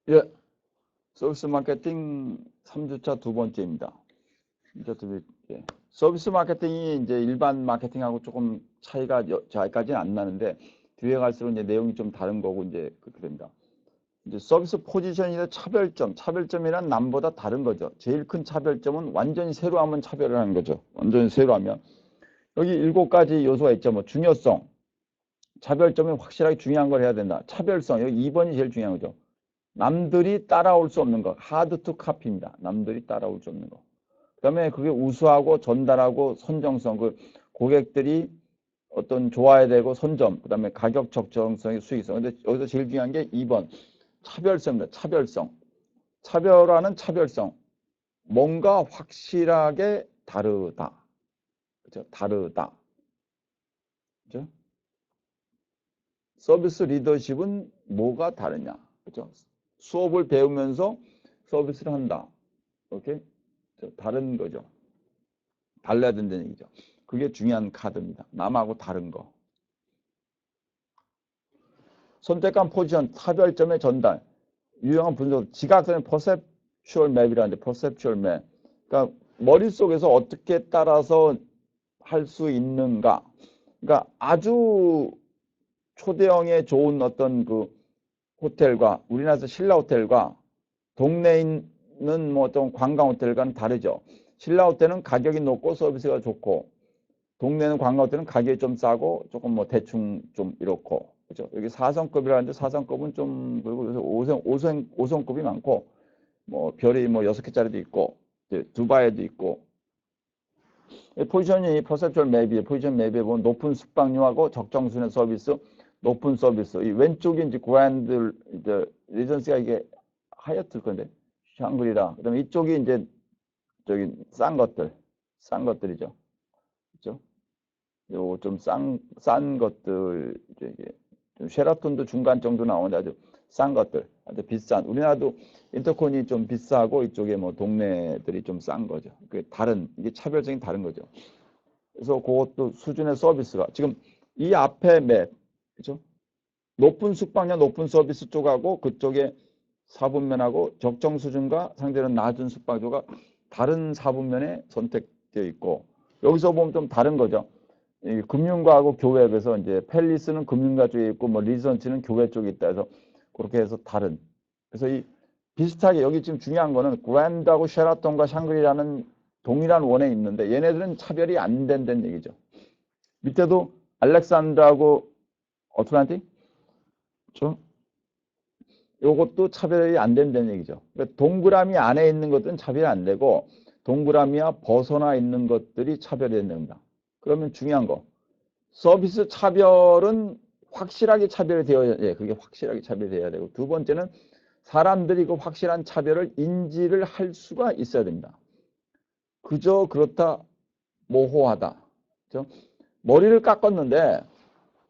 예, 서비스 마케팅 3주차 두 번째입니다. 예. 서비스 마케팅이 이제 일반 마케팅하고 조금 차이가 저기까지는 안 나는데 뒤에 갈수록 이제 내용이 좀 다른 거고 이제 그렇게 됩니다. 이제 서비스 포지션이나 차별점이란 남보다 다른 거죠. 제일 큰 차별점은 완전히 새로 하면 차별을 하는 거죠. 완전히 새로 하면 여기 7가지 요소가 있죠. 뭐 중요성, 차별점이 확실하게 중요한 걸 해야 된다. 차별성, 여기 2번이 제일 중요한 거죠. 남들이 따라올 수 없는 거, 하드 투 카피입니다. 남들이 따라올 수 없는 거. 그 다음에 그게 우수하고 전달하고 선정성, 그 고객들이 어떤 좋아야 되고 선점, 그 다음에 가격 적정성의 수익성. 근데 여기서 제일 중요한 게 2번 차별성입니다. 차별성. 차별화는 차별성. 뭔가 확실하게 다르다. 그죠? 다르다. 그죠? 서비스 리더십은 뭐가 다르냐. 그죠? 수업을 배우면서 서비스를 한다. 오케이? 다른 거죠. 달라야 된다는 얘기죠. 그게 중요한 카드입니다. 남하고 다른 거. 선택한 포지션, 차별점의 전달. 유용한 분석, 지각선의 퍼셉추얼 맵이라는데, 퍼셉추얼 맵. 그러니까 머릿속에서 어떻게 따라서 할 수 있는가. 그러니까 아주 초대형의 좋은 어떤 그 호텔과 우리나라에서 신라 호텔과 동네에 있는 뭐 어떤 관광 호텔과는 다르죠. 신라 호텔은 가격이 높고 서비스가 좋고 동네는 관광 호텔은 가격이 좀 싸고 조금 뭐 대충 좀 이렇고 그죠. 여기 4성급이라는데 4성급은 좀 그리고 요새 5성급이 많고 뭐 별이 뭐 6개짜리도 있고 두바이에도 있고 포지션이 퍼셉츄얼 맵이에요. 포지션 맵에 보면 높은 숙박료하고 적정 수준의 서비스, 높은 서비스. 이 왼쪽이 이제 그랜드 이제 리전시가 이게 하얏트일 건데 샹그리라. 그다음에 이쪽이 이제 저기 싼 것들이죠. 그렇죠? 요 좀 싼 것들 이제 좀 쉐라톤도 중간 정도 나오는데 아주 싼 것들, 아주 비싼. 우리나라도 인터콘이 좀 비싸고 이쪽에 뭐 동네들이 좀 싼 거죠. 그 다른 이게 차별적인 다른 거죠. 그래서 그것도 수준의 서비스가 지금 이 앞에 맵, 그죠? 높은 숙박량, 높은 서비스 쪽하고 그쪽에 사분면하고 적정 수준과 상대로 낮은 숙박료가 다른 사분면에 선택되어 있고 여기서 보면 좀 다른 거죠. 이 금융가하고 교회 그래서 이제 팰리스는 금융가 쪽에 있고 뭐 리전치는 교회 쪽에 있다 해서 그렇게 해서 다른. 그래서 이 비슷하게 여기 지금 중요한 거는 그랜드하고 쉐라톤과 샹그리라는 동일한 원에 있는데 얘네들은 차별이 안 된다는 얘기죠. 밑에도 알렉산드하고 어틀란틱? 그렇죠? 요것도 차별이 안 된다는 얘기죠. 그러니까 동그라미 안에 있는 것들은 차별이 안 되고 동그라미와 벗어나 있는 것들이 차별이 된답니다. 그러면 중요한 거. 서비스 차별은 확실하게 차별이 되어야 돼. 그게 확실하게 차별이 돼야 되고 두 번째는 사람들이 그 확실한 차별을 인지를 할 수가 있어야 됩니다. 그저 그렇다 모호하다. 그죠? 머리를 깎았는데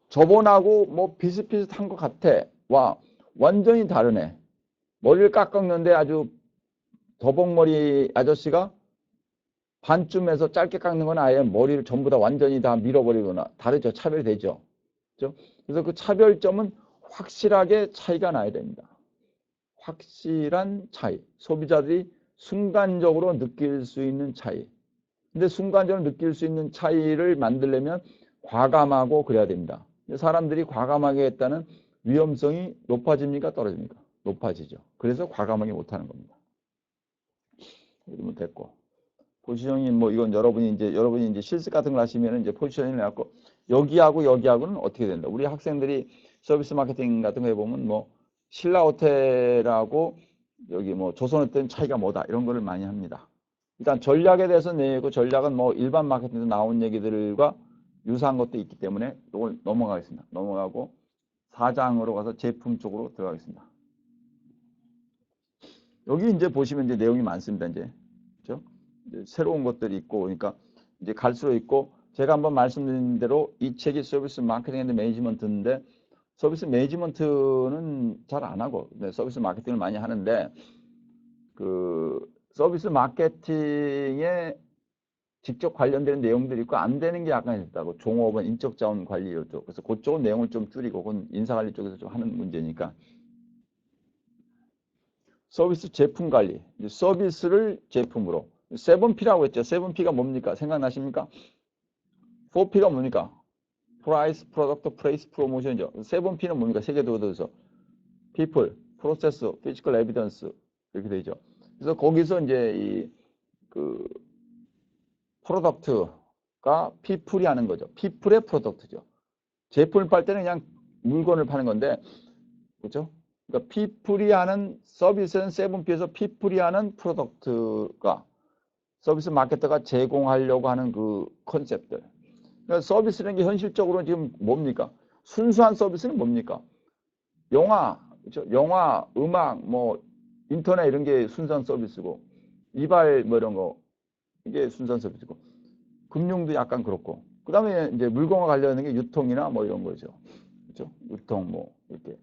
저번하고 뭐 비슷비슷한 것 같아. 와 완전히 다르네. 머리를 깎았는데 아주 더벅머리 아저씨가 반쯤에서 짧게 깎는 건 아예 머리를 전부 다 완전히 다 밀어버리거나 다르죠. 차별되죠. 그렇죠? 그래서 그 차별점은 확실하게 차이가 나야 됩니다. 확실한 차이. 소비자들이 순간적으로 느낄 수 있는 차이. 근데 순간적으로 느낄 수 있는 차이를 만들려면 과감하고 그래야 됩니다. 사람들이 과감하게 했다는 위험성이 높아집니까? 떨어집니까? 높아지죠. 그래서 과감하게 못하는 겁니다. 이러면 됐고. 포지셔닝 뭐 이건 여러분이 이제 실습 같은 걸 하시면 이제 포지셔닝을 해갖고 여기하고 여기하고는 어떻게 된다. 우리 학생들이 서비스 마케팅 같은 거 해보면 뭐 신라 호텔하고 여기 뭐 조선 호텔 차이가 뭐다 이런 거를 많이 합니다. 일단 전략에 대해서 내고 전략은 뭐 일반 마케팅에서 나온 얘기들과 유사한 것도 있기 때문에 이걸 넘어가겠습니다. 넘어가고 4장으로 가서 제품 쪽으로 들어가겠습니다. 여기 이제 보시면 이제 내용이 많습니다. 이제 그렇죠? 이제 새로운 것들이 있고 그러니까 이제 갈수록 있고 제가 한번 말씀드린 대로 이 책이 서비스 마케팅 앤드 매니지먼트인데 서비스 매니지먼트는 잘 안 하고 네, 서비스 마케팅을 많이 하는데 그 서비스 마케팅에 직접 관련되는 내용들이 있고 안 되는 게 약간 있다고 종업원 인적 자원 관리 쪽 그래서 그쪽은 내용을 좀 줄이고 그건 인사관리 쪽에서 좀 하는 문제니까 서비스 제품 관리. 서비스를 제품으로. 7P라고 했죠. 7P가 뭡니까? 생각나십니까? 4P가 뭡니까? Price, Product, Place, Promotion이죠. 7P는 뭡니까? 세계 도도에서 People, Process, Physical Evidence 이렇게 되죠. 그래서 거기서 이제 그 프로덕트가 people이 하는 거죠. people의 프로덕트죠. 제품을 팔 때는 그냥 물건을 파는 건데, 그렇죠? 그러니까 people이 하는 서비스는 7P에서 people이 하는 프로덕트가 서비스 마케터가 제공하려고 하는 그 컨셉들. 그러니까 서비스라는 게 현실적으로 지금 뭡니까? 순수한 서비스는 뭡니까? 영화, 그렇죠? 영화, 음악, 뭐 인터넷 이런 게 순수한 서비스고, 이발 뭐 이런 거 이게 순수한 서비스고, 금융도 약간 그렇고, 그 다음에 이제 물건과 관련된 게 유통이나 뭐 이런 거죠. 그렇죠? 유통 뭐 이렇게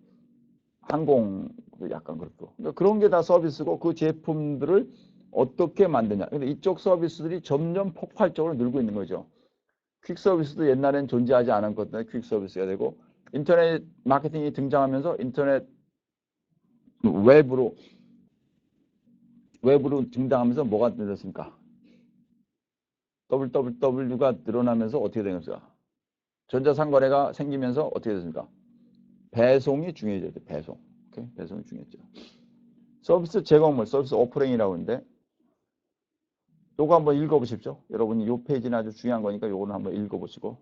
항공도 약간 그렇고, 그러니까 그런 게 다 서비스고 그 제품들을 어떻게 만드냐. 근데 이쪽 서비스들이 점점 폭발적으로 늘고 있는 거죠. 퀵 서비스도 옛날엔 존재하지 않았거든요. 퀵 서비스가 되고 인터넷 마케팅이 등장하면서 인터넷 웹으로 등장하면서 뭐가 늘었습니까? WWW가 늘어나면서 어떻게 된 겁니까? 전자상거래가 생기면서 어떻게 됐습니까? 배송이 중요해졌죠. 배송. 오케이? 배송이 중요했죠. 서비스 제공물, 서비스 오퍼링이라고 하는데 요거 한번 읽어보십시오. 여러분이 요 페이지는 아주 중요한 거니까 요거는 한번 읽어보시고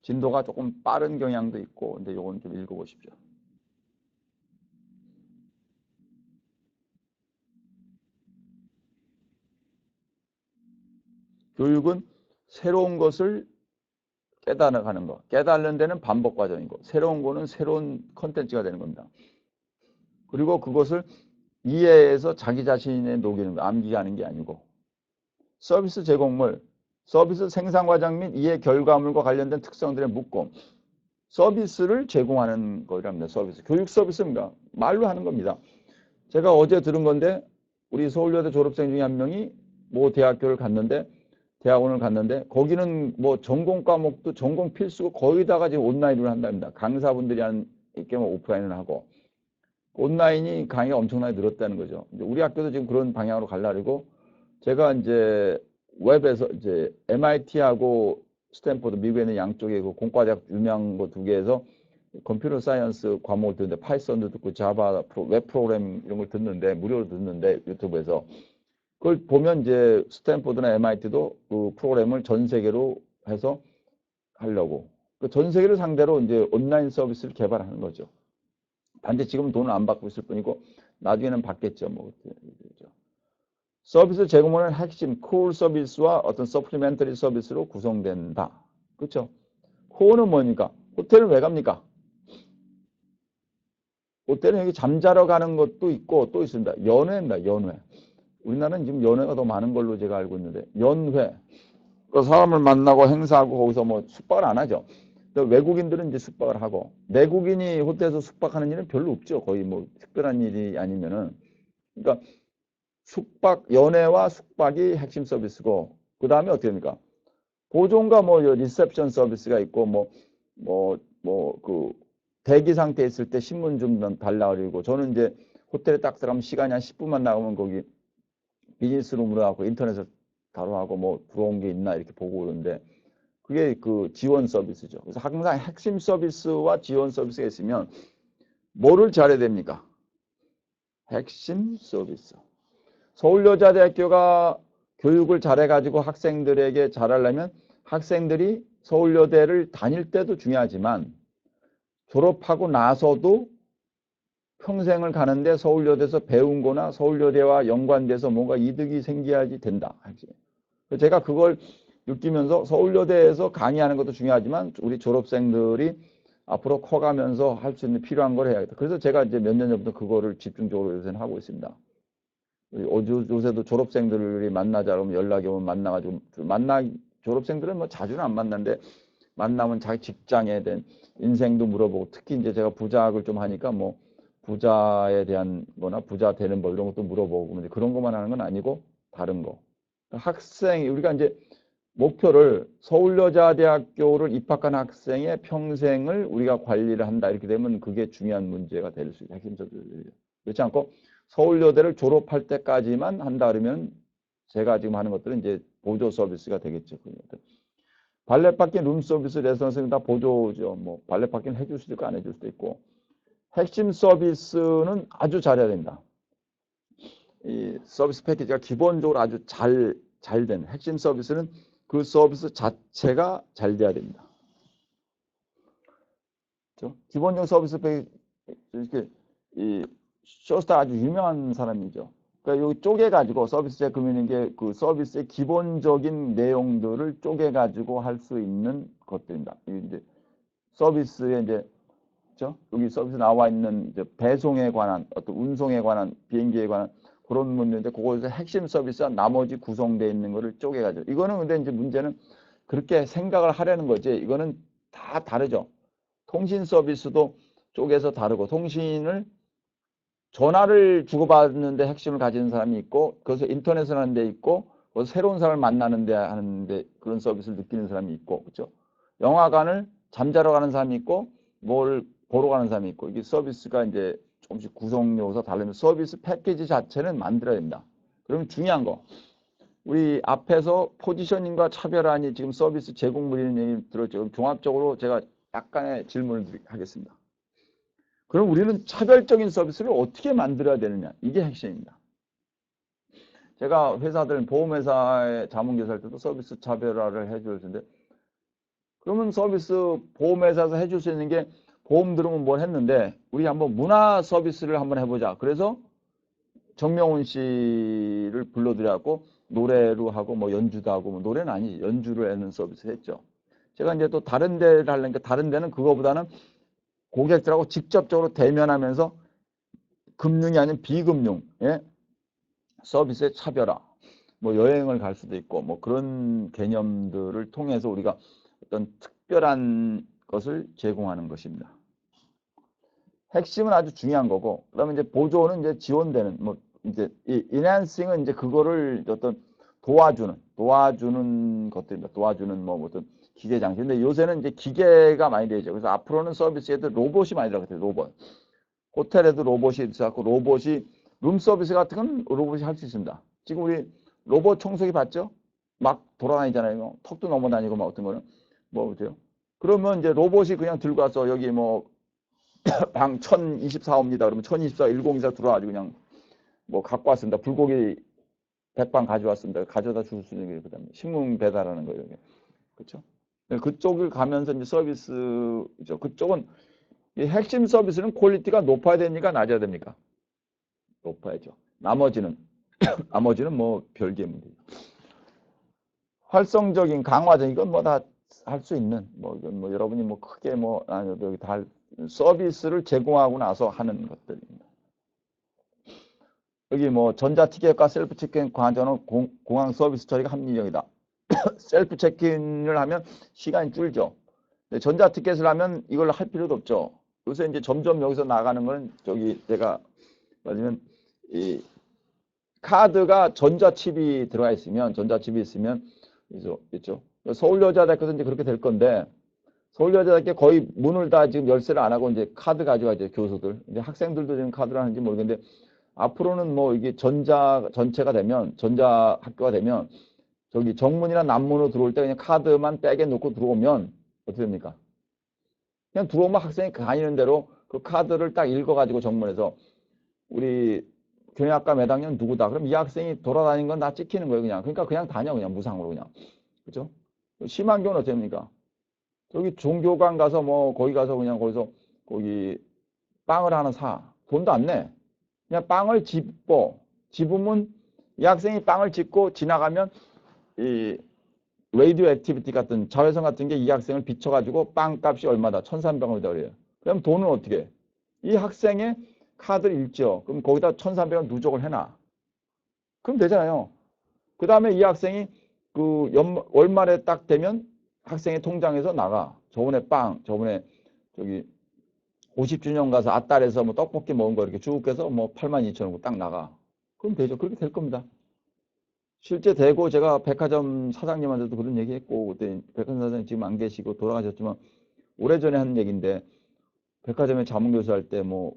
진도가 조금 빠른 경향도 있고 근데 요거는 좀 읽어보십시오. 교육은 새로운 것을 깨달아가는 거. 깨달는 데는 반복 과정이고 새로운 거는 새로운 컨텐츠가 되는 겁니다. 그리고 그것을 이해해서 자기 자신에 녹이는 거. 암기하는 게 아니고 서비스 제공물, 서비스 생산 과정 및 이해 결과물과 관련된 특성들의 묶음. 서비스를 제공하는 거랍니다. 서비스. 교육 서비스입니다. 말로 하는 겁니다. 제가 어제 들은 건데 우리 서울여대 졸업생 중에 한 명이 모 대학교를 갔는데 대학원을 갔는데 거기는 뭐 전공 과목도 전공 필수고 거의 다가 지금 온라인으로 한답니다. 강사분들이 하는 경우 오프라인을 하고 온라인이 강의가 엄청나게 늘었다는 거죠. 이제 우리 학교도 지금 그런 방향으로 가려고 제가 이제 웹에서 이제 MIT하고 스탠포드 미국에 있는 양쪽에 그 공과대학 유명한 거 두 개에서 컴퓨터 사이언스 과목을 듣는데 파이썬도 듣고 자바 웹 프로그램 이런 걸 듣는데 무료로 듣는데 유튜브에서 그걸 보면 이제 스탠포드나 MIT도 그 프로그램을 전 세계로 해서 하려고 그 전 세계를 상대로 이제 온라인 서비스를 개발하는 거죠. 단지 지금 돈을 안 받고 있을 뿐이고 나중에는 받겠죠. 뭐 서비스 제공하는 핵심 콜 서비스와 어떤 서플리멘터리 서비스로 구성된다. 그렇죠? 코어는 뭐니까? 호텔을 왜 갑니까? 호텔은 여기 잠자러 가는 것도 있고 또 있습니다. 연회입니다. 연회. 우리나라는 지금 연회가 더 많은 걸로 제가 알고 있는데 연회. 그 사람을 만나고 행사하고 거기서 뭐 숙박을 안 하죠. 외국인들은 이제 숙박을 하고 내국인이 호텔에서 숙박하는 일은 별로 없죠. 거의 뭐 특별한 일이 아니면은 그러니까 숙박 연회와 숙박이 핵심 서비스고 그 다음에 어떻게 됩니까? 보존과 뭐 리셉션 서비스가 있고 그 대기 상태에 있을 때 신문 좀 달라 그러고 저는 이제 호텔에 딱 들어가면 시간이 한 10분만 나오면 거기 비즈니스룸으로 하고 인터넷을 다뤄하고 뭐 들어온 게 있나 이렇게 보고 그러는데 그게 그 지원 서비스죠. 그래서 항상 핵심 서비스와 지원 서비스가 있으면 뭐를 잘해야 됩니까? 핵심 서비스. 서울여자대학교가 교육을 잘해가지고 학생들에게 잘하려면 학생들이 서울여대를 다닐 때도 중요하지만 졸업하고 나서도 평생을 가는데 서울여대에서 배운 거나 서울여대와 연관돼서 뭔가 이득이 생겨야지 된다. 제가 그걸 느끼면서 서울여대에서 강의하는 것도 중요하지만 우리 졸업생들이 앞으로 커가면서 할 수 있는 필요한 걸 해야겠다. 그래서 제가 이제 몇 년 전부터 그거를 집중적으로 요새는 하고 있습니다. 요새도 졸업생들이 만나자 그러면 연락이 오면 만나가지고 졸업생들은 뭐 자주는 안 만나는데 만나면 자기 직장에 대한 인생도 물어보고 특히 이제 제가 부자학을 좀 하니까 뭐 부자에 대한 거나 부자 되는 법 이런 것도 물어보고 그런 것만 하는 건 아니고 다른 거. 학생 우리가 이제 목표를 서울여자대학교를 입학한 학생의 평생을 우리가 관리를 한다. 이렇게 되면 그게 중요한 문제가 될 수 있어요. 핵심 서비스. 그렇지 않고 서울여대를 졸업할 때까지만 한다 그러면 제가 지금 하는 것들은 이제 보조 서비스가 되겠죠. 발렛 바뀐 룸 서비스, 레슨은 다 보조죠. 뭐 발렛 바뀐 해줄 수도 있고 안 해줄 수도 있고. 핵심 서비스는 아주 잘해야 된다. 이 서비스 패키지가 기본적으로 아주 잘 된 핵심 서비스는 그 서비스 자체가 잘 돼야 됩니다. 그렇죠? 기본적 서비스 패키지, 이렇게 이 쇼스타 아주 유명한 사람이죠. 그러니까 요 쪼개가지고 서비스 제품이는 게 그 서비스의 기본적인 내용들을 쪼개가지고 할 수 있는 것들입니다. 이제 서비스에 이제 그렇죠? 여기 서비스 나와 있는 이제 배송에 관한 어떤 운송에 관한 비행기에 관한 그런 문제인데 그거에서 핵심 서비스와 나머지 구성되어 있는 거를 쪼개가지고 이거는 근데 이제 문제는 그렇게 생각을 하려는 거지 이거는 다 다르죠. 통신 서비스도 쪼개서 다르고 통신을 전화를 주고받는데 핵심을 가지는 사람이 있고 그래서 인터넷을 하는 데 있고 그래서 새로운 사람을 만나는데 하는데 그런 서비스를 느끼는 사람이 있고 그렇죠. 영화관을 잠자러 가는 사람이 있고 뭘 보러 가는 사람이 있고 이게 서비스가 이제 조금씩 구성 요소가 다르면 서비스 패키지 자체는 만들어야 된다. 그러면 중요한 거 우리 앞에서 포지셔닝과 차별화니 지금 서비스 제공물이라는 얘기 들었죠. 종합적으로 제가 약간의 질문을 하겠습니다. 그럼 우리는 차별적인 서비스를 어떻게 만들어야 되느냐 이게 핵심입니다. 제가 회사들 보험회사에 자문교사할 때도 서비스 차별화를 해줄 텐데 그러면 서비스 보험회사에서 해줄 수 있는 게 보험 들으면 뭘 했는데 우리 한번 문화 서비스를 한번 해보자. 그래서 정명훈 씨를 불러들여갖고 노래로 하고 뭐 연주도 하고 뭐 노래는 아니지 연주를 하는 서비스 했죠. 제가 이제 또 다른 데를 하려니까 다른 데는 그거보다는 고객들하고 직접적으로 대면하면서 금융이 아닌 비금융 예? 서비스의 차별화 뭐 여행을 갈 수도 있고 뭐 그런 개념들을 통해서 우리가 어떤 특별한 것을 제공하는 것입니다. 핵심은 아주 중요한 거고 그다음에 이제 보조는 이제 지원되는 뭐 이제 이 인핸싱은 이제 그거를 어떤 도와주는 것들입니다. 도와주는 뭐 어떤 기계 장치. 근데 요새는 이제 기계가 많이 되죠. 그래서 앞으로는 서비스에도 로봇이 많이 들어가요. 로봇. 호텔에도 로봇이 있어갖고 로봇이 룸 서비스 같은 건 로봇이 할 수 있습니다. 지금 우리 로봇 청소기 봤죠? 막 돌아다니잖아요. 턱도 넘어다니고 막 어떤 거는 뭐 어때요? 그러면 이제 로봇이 그냥 들고 와서 여기 뭐 방 1024호입니다. 그러면 1024, 1024 들어와가지고 그냥 뭐 갖고 왔습니다. 불고기 100방 가져왔습니다. 가져다 줄 수 있는 게 그다음에 식품 배달하는 거예요. 그렇죠? 그쪽을 가면서 이제 서비스죠. 그쪽은 이 핵심 서비스는 퀄리티가 높아야 되니까 낮아야 됩니까? 높아야죠. 나머지는 뭐 별개의 문제죠. 활성적인 강화적 이건 뭐 다 할 수 있는 뭐 여러분이 뭐 크게 뭐 아니어도 여기 다 서비스를 제공하고 나서 하는 것들입니다. 여기 뭐 전자티켓과 셀프 체크인 관전은 공항 서비스 처리가 합리적이다. 셀프 체크인을 하면 시간이 줄죠. 전자티켓을 하면 이걸 할 필요도 없죠. 요새 이제 점점 여기서 나가는 거는 저기 제가 말하자면 이 카드가 전자칩이 들어가 있으면 있죠. 서울여자대학교도 이제 그렇게 될 건데 서울여자대학교 거의 문을 다 지금 열쇠를 안 하고 이제 카드 가져가 이제 교수들 이제 학생들도 지금 카드를 하는지 모르겠는데 앞으로는 뭐 이게 전체가 되면 전자 학교가 되면 저기 정문이나 남문으로 들어올 때 그냥 카드만 백에 놓고 들어오면 어떻게 됩니까? 그냥 들어오면 학생이 다니는 대로 그 카드를 딱 읽어가지고 정문에서 우리 경영학과 몇 학년 누구다. 그럼 이 학생이 돌아다니는 건 다 찍히는 거예요. 그러니까 그냥 다녀. 그냥 무상으로 그냥. 그죠? 심한 경우는 어떻게 됩니까? 저기 종교관 가서 뭐 거기 가서 그냥 거기서 거기 빵을 하나 사. 돈도 안 내. 그냥 빵을 집으면 이 학생이 빵을 집고 지나가면 이 레이디오 액티비티 같은 자외선 같은 게 이 학생을 비춰가지고 빵 값이 얼마다? 1,300원이다 그래요. 그럼 돈은 어떻게 해? 이 학생의 카드를 읽죠. 그럼 거기다 1,300원 누적을 해놔. 그럼 되잖아요. 그 다음에 이 학생이 그 월말에 딱 되면 학생의 통장에서 나가. 저번에 저기 50주년 가서 아딸에서 뭐 떡볶이 먹은 거 이렇게 쭉 해서 뭐 82,000원 딱 나가. 그럼 되죠. 그렇게 될 겁니다. 실제 대고 제가 백화점 사장님한테도 그런 얘기 했고, 그때 백화점 사장님 지금 안 계시고 돌아가셨지만, 오래전에 한 얘기인데, 백화점에 자문교수 할 때 뭐,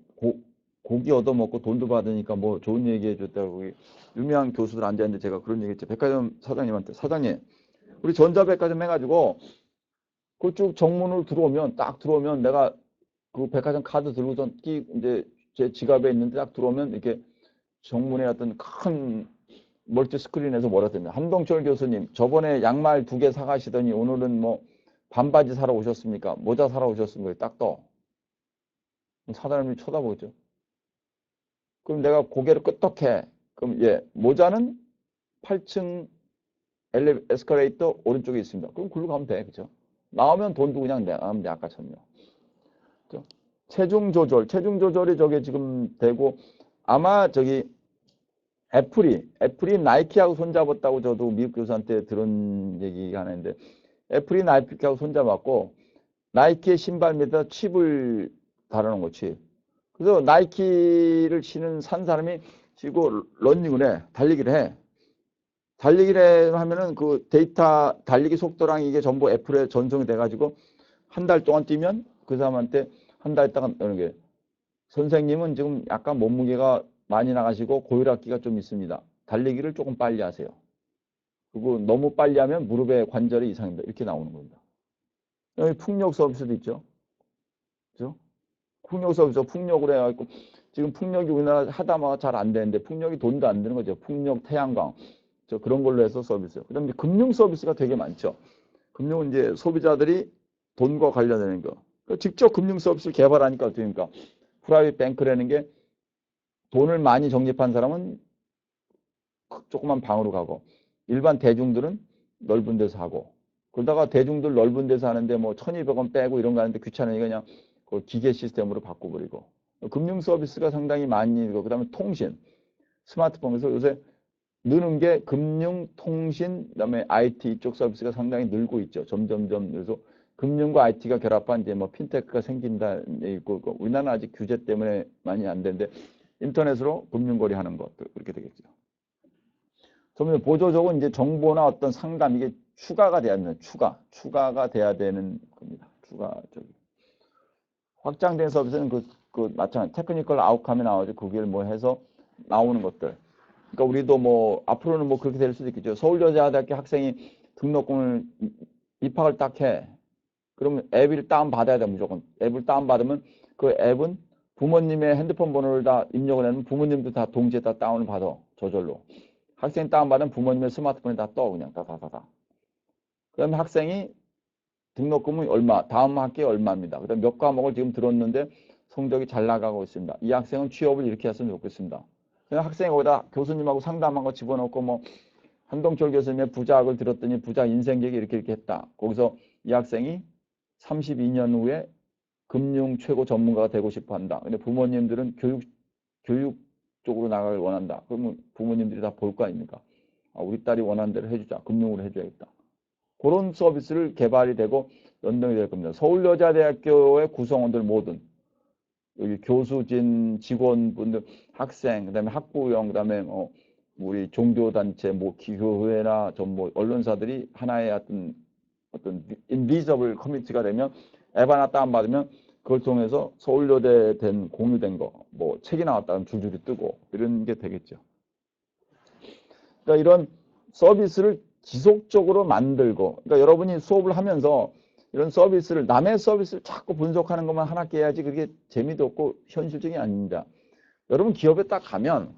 고기 얻어먹고 돈도 받으니까 뭐 좋은 얘기 해줬다고, 유명한 교수들 앉아있는데 제가 그런 얘기 했죠. 백화점 사장님한테, 사장님, 우리 전자백화점 해가지고, 그쭉 정문으로 들어오면, 딱 들어오면 내가 그 백화점 카드 들고선 이제 제 지갑에 있는데 딱 들어오면 이렇게 정문에 어떤 큰 멀티 스크린에서 뭐라 했냐. 한동철 교수님, 저번에 양말 2개 사가시더니 오늘은 뭐 반바지 사러 오셨습니까? 모자 사러 오셨습니까? 딱 떠. 사장님이 쳐다보죠. 그럼 내가 고개를 끄덕해. 그럼 예, 모자는 8층 에스컬레이터 오른쪽에 있습니다. 그럼 글로 가면 돼. 그죠? 나오면 돈도 그냥 내면 돼. 아까처럼요. 그죠? 체중 조절이 저게 지금 되고 아마 저기 애플이 나이키하고 손잡았다고 저도 미국 교수한테 들은 얘기가 하는데 애플이 나이키하고 손잡았고 나이키의 신발 밑에다 칩을 달아놓은 거 칩. 그래서 나이키를 산 사람이 지고 러닝을 해. 달리기를 해. 달리기를 하면은 그 데이터 달리기 속도랑 이게 전부 애플에 전송이 돼가지고 한 달 동안 뛰면 그 사람한테 한 달 있다가 이런 게 선생님은 지금 약간 몸무게가 많이 나가시고 고혈압기가 좀 있습니다. 달리기를 조금 빨리 하세요. 그리고 너무 빨리 하면 무릎에 관절이 이상입니다. 이렇게 나오는 겁니다. 여기 풍력 서비스도 있죠. 그죠? 풍력 서비스, 풍력을 해갖고 지금 풍력이 우리나라 하다마다 잘 안 되는데 풍력이 돈도 안 드는 거죠. 풍력, 태양광. 그런 걸로 해서 서비스. 그 다음에 금융 서비스가 되게 많죠. 금융은 이제 소비자들이 돈과 관련되는 거. 직접 금융 서비스를 개발하니까 어떻게 됩니까? 프라이빗 뱅크라는 게 돈을 많이 적립한 사람은 조그만 방으로 가고 일반 대중들은 넓은 데서 하고 그러다가 대중들 넓은 데서 하는데 뭐 1200원 빼고 이런 거 하는데 귀찮으니까 그냥 그 기계 시스템으로 바꿔버리고 금융 서비스가 상당히 많이 있고 그다음에 통신 스마트폰에서 요새 느는 게 금융, 통신, 그다음에 IT 이쪽 서비스가 상당히 늘고 있죠. 점점점 그래서 금융과 IT가 결합한 이제 뭐 핀테크가 생긴다 있고 우리나라는 아직 규제 때문에 많이 안 되는데 인터넷으로 금융거래 하는 것도 그렇게 되겠죠. 그러면 보조적으로 이제 정보나 어떤 상담 이게 추가가 돼야 되는 추가가 돼야 되는 겁니다. 확장된 서비스는 그 마찬가지 테크니컬 아웃컴이 나오죠. 그걸 뭐 해서 나오는 것들. 그러니까 우리도 뭐 앞으로는 뭐 그렇게 될 수도 있겠죠. 서울여자대학교 학생이 등록금을 입학을 딱 해. 그러면 앱을 다운받아야 돼 무조건. 앱을 다운받으면 그 앱은 부모님의 핸드폰 번호를 다 입력을 하면 부모님도 다 동시에 다 다운을 받아. 저절로. 학생이 다운받으면 부모님의 스마트폰에 다 떠. 그냥 다다다다. 그 다음에 학생이 등록금은 얼마, 다음 학기에 얼마입니다. 그 다음에 몇 과목을 지금 들었는데 성적이 잘 나가고 있습니다. 이 학생은 취업을 이렇게 했으면 좋겠습니다. 그냥 학생이 거기다 교수님하고 상담한 거 집어넣고 뭐 한동철 교수님의 부작을 들었더니 부작 인생 얘기 이렇게 했다. 거기서 이 학생이 32년 후에 금융 최고 전문가가 되고 싶어 한다. 근데 부모님들은 교육 쪽으로 나가길 원한다. 그러면 부모님들이 다 볼 거 아닙니까? 아, 우리 딸이 원하는 대로 해주자. 금융으로 해줘야겠다. 그런 서비스를 개발이 되고 연동이 될 겁니다. 서울여자대학교의 구성원들 모든 여기 교수진, 직원분들, 학생, 그다음에 학부형, 그다음에 우리 종교단체, 뭐 기교회나 전 뭐 언론사들이 하나의 어떤 인비저블 커뮤니티가 되면 앱 하나 다운받으면 그걸 통해서 서울여대 된 공유된 거, 뭐 책이 나왔다면 줄줄이 뜨고 이런 게 되겠죠. 그러니까 이런 서비스를 지속적으로 만들고, 그러니까 여러분이 수업을 하면서 이런 서비스를 남의 서비스를 자꾸 분석하는 것만 한 학기 해야지 그게 재미도 없고 현실적이 아닙니다. 여러분 기업에 딱 가면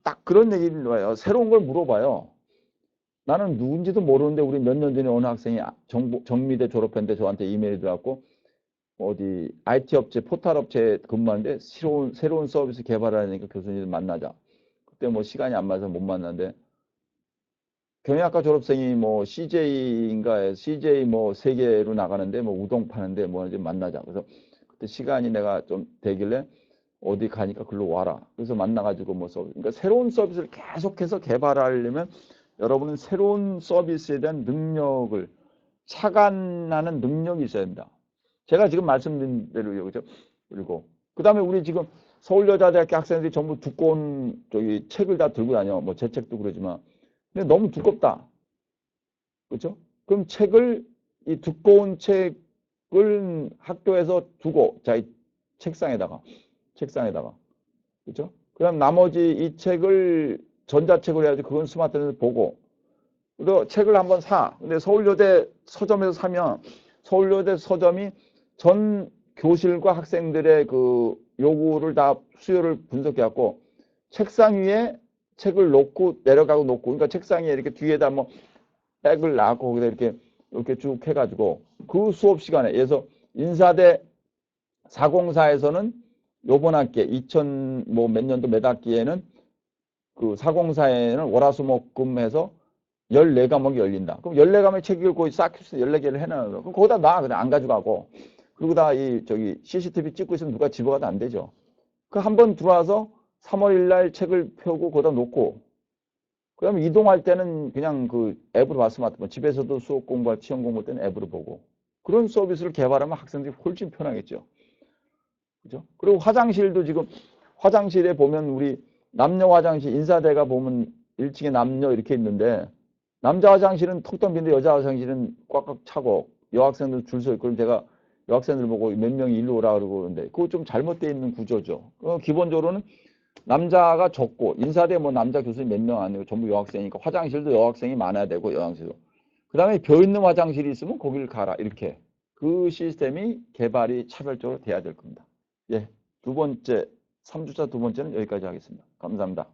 딱 그런 얘기를 해요. 새로운 걸 물어봐요. 나는 누군지도 모르는데 우리 몇 년 전에 어느 학생이 정미대 졸업했는데 저한테 이메일이 들어왔고 어디 IT 업체, 포탈 업체에 근무하는데 새로운 서비스 개발하니까 교수님 만나자. 그때 뭐 시간이 안 맞아서 못 만났는데 경영학과 졸업생이 뭐 CJ인가 CJ 뭐 세계로 나가는데 뭐 우동 파는데 뭐 이제 만나자. 그래서 그때 시간이 내가 좀 되길래 어디 가니까 글로 와라. 그래서 만나가지고 뭐 그러니까 새로운 서비스를 계속해서 개발하려면 여러분은 새로운 서비스에 대한 능력을 착안하는 능력이 있어야 됩니다. 제가 지금 말씀드린 대로요, 그죠? 그리고 그 다음에 우리 지금 서울여자대학교 학생들이 전부 두꺼운 저기 책을 다 들고 다녀. 뭐 제 책도 그러지만 근데 너무 두껍다. 그렇죠? 그럼 책을 이 두꺼운 책을 학교에서 두고 자, 이 책상에다가 그렇죠? 그럼 나머지 이 책을 전자책으로 해야지 그건 스마트폰에서 보고 또 책을 한번 사. 근데 서울여대 서점에서 사면 서울여대 서점이 전 교실과 학생들의 그 요구를 다 수요를 분석해 갖고 책상 위에 책을 놓고 내려가고 놓고 그러니까 책상 위에 이렇게 뒤에다 뭐 백을 놔고 거기다 이렇게 쭉 해가지고 그 수업 시간에 예서 인사대 404에서는 요번 학기에 2000 뭐 몇 년도 몇 학기에는 그 404에는 월화수목금 해서 14과목이 열린다. 그럼 14과목의 책 읽고 싹 14개를 해놔요. 그럼 거기다 놔. 그냥 안 가져가고. 그리고 다 이 저기 CCTV 찍고 있으면 누가 집어가도 안 되죠. 그 한 번 들어와서 3월 1일 날 책을 펴고 거기다 놓고 그다음에 이동할 때는 그냥 그 앱으로 봐 스마트폰. 집에서도 수업 공부할 시험 공부할 때는 앱으로 보고. 그런 서비스를 개발하면 학생들이 훨씬 편하겠죠. 그죠? 그리고 화장실도 지금 화장실에 보면 우리 남녀 화장실 인사대가 보면 1층에 남녀 이렇게 있는데 남자 화장실은 텅텅 빈데 여자 화장실은 꽉꽉 차고 여학생들 줄 서 있고 그럼 제가 여학생들 보고 몇 명이 일로 오라 그러고 그러는데 그거 좀 잘못되어 있는 구조죠. 기본적으로는 남자가 적고 인사대 뭐 남자 교수님 몇 명 아니고 전부 여학생이니까 화장실도 여학생이 많아야 되고 여학생도 그다음에 벼 있는 화장실이 있으면 거기를 가라 이렇게 그 시스템이 개발이 차별적으로 돼야 될 겁니다. 예, 두 번째 3주차 두 번째는 여기까지 하겠습니다. 감사합니다.